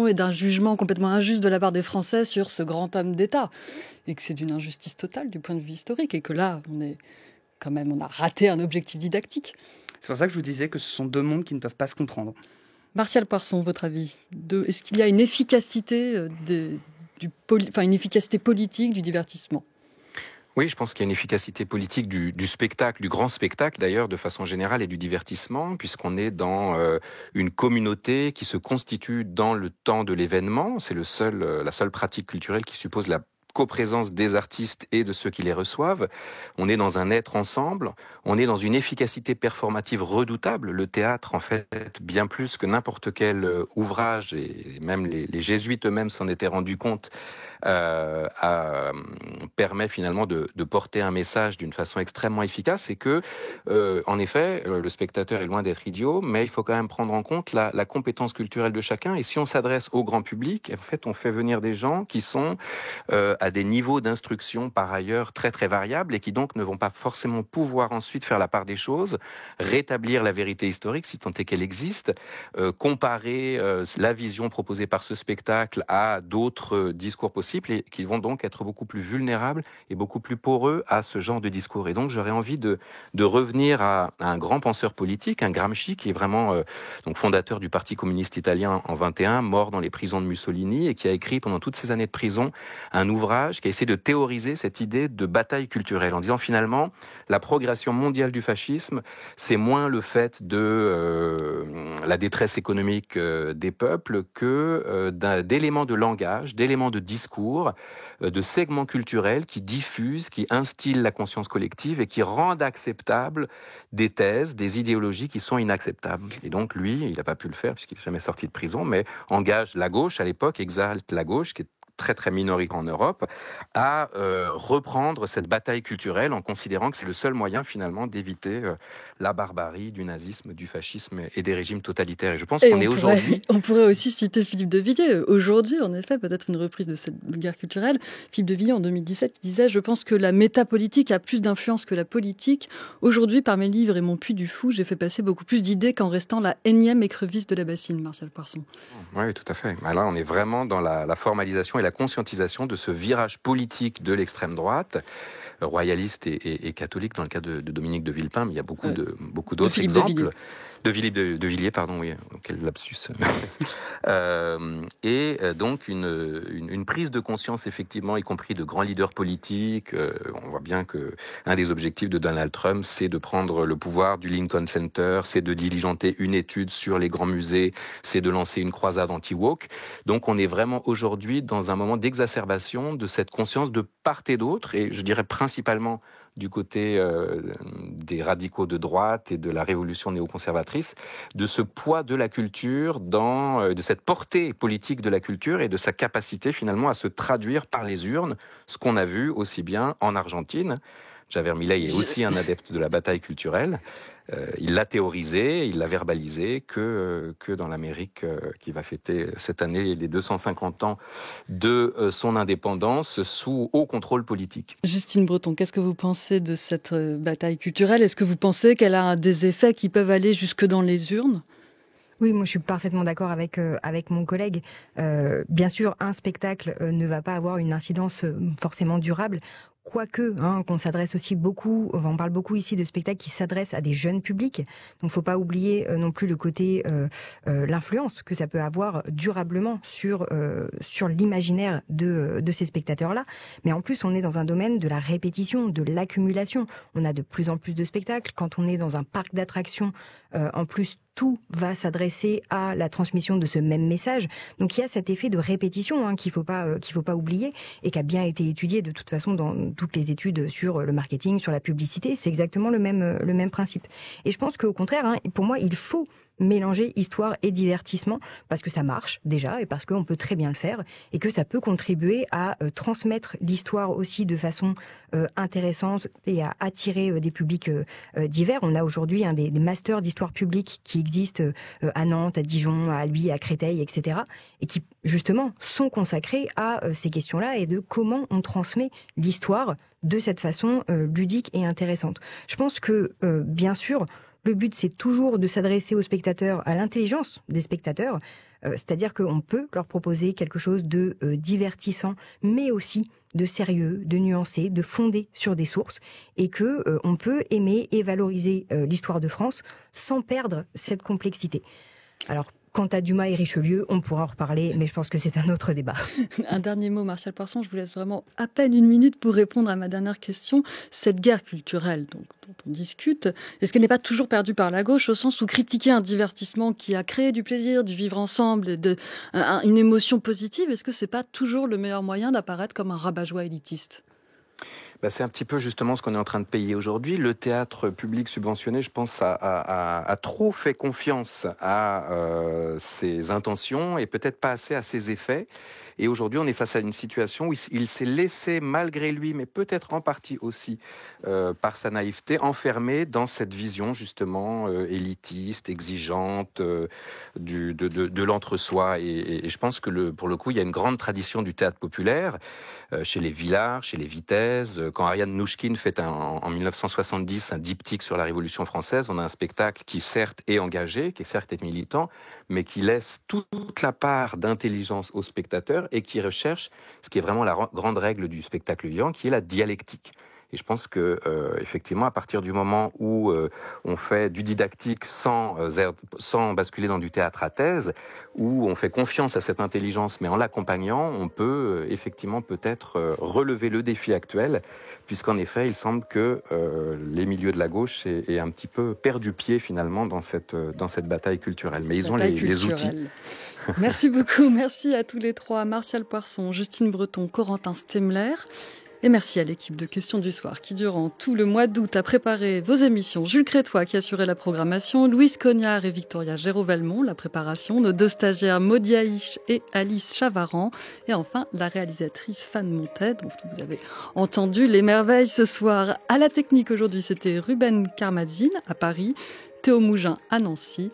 et d'un jugement complètement injuste de la part des Français sur ce grand homme d'État. Et que c'est d'une injustice totale du point de vue historique. Et que là, on a raté un objectif didactique. C'est pour ça que je vous disais que ce sont deux mondes qui ne peuvent pas se comprendre. Martial Poirson, votre avis ? Est-ce qu'il y a une efficacité, une efficacité politique du divertissement ? Oui, je pense qu'il y a une efficacité politique du spectacle, du grand spectacle d'ailleurs, de façon générale, et du divertissement, puisqu'on est dans une communauté qui se constitue dans le temps de l'événement. C'est la seule pratique culturelle qui suppose la coprésence des artistes et de ceux qui les reçoivent. On est dans un être ensemble, on est dans une efficacité performative redoutable. Le théâtre, en fait, bien plus que n'importe quel ouvrage, et même les jésuites eux-mêmes s'en étaient rendus compte, permet finalement de porter un message d'une façon extrêmement efficace. C'est que, en effet, le spectateur est loin d'être idiot, mais il faut quand même prendre en compte la compétence culturelle de chacun. Et si on s'adresse au grand public, en fait, on fait venir des gens qui sont à des niveaux d'instruction par ailleurs très très variables et qui donc ne vont pas forcément pouvoir ensuite faire la part des choses, rétablir la vérité historique si tant est qu'elle existe, comparer la vision proposée par ce spectacle à d'autres discours possibles et qui vont donc être beaucoup plus vulnérables et beaucoup plus poreux à ce genre de discours. Et donc j'aurais envie de revenir à un grand penseur politique, un Gramsci qui est vraiment donc fondateur du Parti communiste italien en 21, mort dans les prisons de Mussolini et qui a écrit pendant toutes ces années de prison un ouvrage ouvrage qui a essayé de théoriser cette idée de bataille culturelle, en disant finalement, la progression mondiale du fascisme, c'est moins le fait de la détresse économique des peuples que d'éléments de langage, d'éléments de discours, de segments culturels qui diffusent, qui instillent la conscience collective et qui rendent acceptables des thèses, des idéologies qui sont inacceptables. Et donc lui, il n'a pas pu le faire puisqu'il n'est jamais sorti de prison, mais engage la gauche à l'époque, exalte la gauche, qui est très très minoritaire en Europe, à reprendre cette bataille culturelle en considérant que c'est le seul moyen finalement d'éviter la barbarie du nazisme, du fascisme et des régimes totalitaires. Et je pense qu'on est aujourd'hui... On pourrait aussi citer Philippe de Villiers. Aujourd'hui, en effet, peut-être une reprise de cette guerre culturelle. Philippe de Villiers, en 2017, il disait « Je pense que la métapolitique a plus d'influence que la politique. Aujourd'hui, par mes livres et mon Puy du Fou, j'ai fait passer beaucoup plus d'idées qu'en restant la énième écrevisse de la bassine. » Martial Poisson. Oui, tout à fait. Là, on est vraiment dans la formalisation et la conscientisation de ce virage politique de l'extrême droite, royaliste et catholique dans le cas de Dominique de Villepin, mais il y a beaucoup d'autres exemples. De Villiers, pardon, oui, quel lapsus. Donc une prise de conscience, effectivement, y compris de grands leaders politiques. On voit bien que un des objectifs de Donald Trump, c'est de prendre le pouvoir du Lincoln Center, c'est de diligenter une étude sur les grands musées, c'est de lancer une croisade anti-woke. Donc on est vraiment aujourd'hui dans un moment d'exacerbation de cette conscience de part et d'autre, et je dirais principalement du côté des radicaux de droite et de la révolution néoconservatrice, de ce poids de la culture, de cette portée politique de la culture et de sa capacité finalement à se traduire par les urnes, ce qu'on a vu aussi bien en Argentine. Javier Milei est aussi un adepte de la bataille culturelle. Il l'a théorisé, il l'a verbalisé que dans l'Amérique qui va fêter cette année les 250 ans de son indépendance sous haut contrôle politique. Justine Breton, qu'est-ce que vous pensez de cette bataille culturelle? Est-ce que vous pensez qu'elle a des effets qui peuvent aller jusque dans les urnes? Oui, moi je suis parfaitement d'accord avec mon collègue. Bien sûr, un spectacle ne va pas avoir une incidence forcément durable. Quoique, qu'on s'adresse aussi beaucoup, on parle beaucoup ici de spectacles qui s'adressent à des jeunes publics. Donc, faut pas oublier non plus le côté, l'influence que ça peut avoir durablement sur l'imaginaire de ces spectateurs-là. Mais en plus, on est dans un domaine de la répétition, de l'accumulation. On a de plus en plus de spectacles. Quand on est dans un parc d'attractions, en plus, tout va s'adresser à la transmission de ce même message. Donc il y a cet effet de répétition qu'il faut pas oublier et qui a bien été étudié de toute façon dans toutes les études sur le marketing, sur la publicité. C'est exactement le même principe. Et je pense qu'au contraire, pour moi, il faut mélanger histoire et divertissement parce que ça marche déjà et parce qu'on peut très bien le faire et que ça peut contribuer à transmettre l'histoire aussi de façon intéressante et à attirer des publics divers. On a aujourd'hui des masters d'histoire publique qui existent à Nantes, à Dijon, à Albi, à Créteil, etc. et qui justement sont consacrés à ces questions-là et de comment on transmet l'histoire de cette façon ludique et intéressante. Je pense que bien sûr le but, c'est toujours de s'adresser aux spectateurs, à l'intelligence des spectateurs, c'est-à-dire qu'on peut leur proposer quelque chose de divertissant, mais aussi de sérieux, de nuancé, de fondé sur des sources, et que on peut aimer et valoriser l'histoire de France sans perdre cette complexité. Alors, quant à Dumas et Richelieu, on pourra en reparler, mais je pense que c'est un autre débat. Un dernier mot, Martial Poisson, je vous laisse vraiment à peine une minute pour répondre à ma dernière question. Cette guerre culturelle dont on discute, est-ce qu'elle n'est pas toujours perdue par la gauche, au sens où critiquer un divertissement qui a créé du plaisir, du vivre ensemble, et une émotion positive, est-ce que c'est pas toujours le meilleur moyen d'apparaître comme un rabat-joie élitiste ? C'est un petit peu justement ce qu'on est en train de payer aujourd'hui. Le théâtre public subventionné, je pense, a trop fait confiance à ses intentions et peut-être pas assez à ses effets. Et aujourd'hui, on est face à une situation où il s'est laissé, malgré lui, mais peut-être en partie aussi par sa naïveté, enfermé dans cette vision justement élitiste, exigeante de l'entre-soi. Et je pense que pour le coup, il y a une grande tradition du théâtre populaire chez les Villard, chez les Vitesse. Quand Ariane Nouchkine fait en 1970 un diptyque sur la Révolution française, on a un spectacle qui certes est engagé, qui certes est militant, mais qui laisse toute la part d'intelligence au spectateur et qui recherche ce qui est vraiment la grande règle du spectacle vivant, qui est la dialectique. Et je pense que effectivement, à partir du moment où on fait du didactique sans basculer dans du théâtre à thèse, où on fait confiance à cette intelligence, mais en l'accompagnant, on peut effectivement peut-être relever le défi actuel, puisqu'en effet, il semble que les milieux de la gauche aient un petit peu perdu pied finalement dans cette bataille culturelle. Mais ils ont les outils. Merci beaucoup, merci à tous les trois, Martial Poisson, Justine Breton, Corentin Stemler. Et merci à l'équipe de Questions du Soir qui, durant tout le mois d'août, a préparé vos émissions. Jules Crétois qui assurait la programmation, Louise Cognard et Victoria Géraud-Valmont, la préparation, nos 2 stagiaires Maudie Aïch et Alice Chavaran. Et enfin, la réalisatrice Fan Montet, dont vous avez entendu les merveilles ce soir. À la technique aujourd'hui, c'était Ruben Karmadzine à Paris, Théo Mougin à Nancy.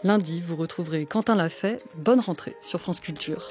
Lundi, vous retrouverez Quentin Lafay. Bonne rentrée sur France Culture.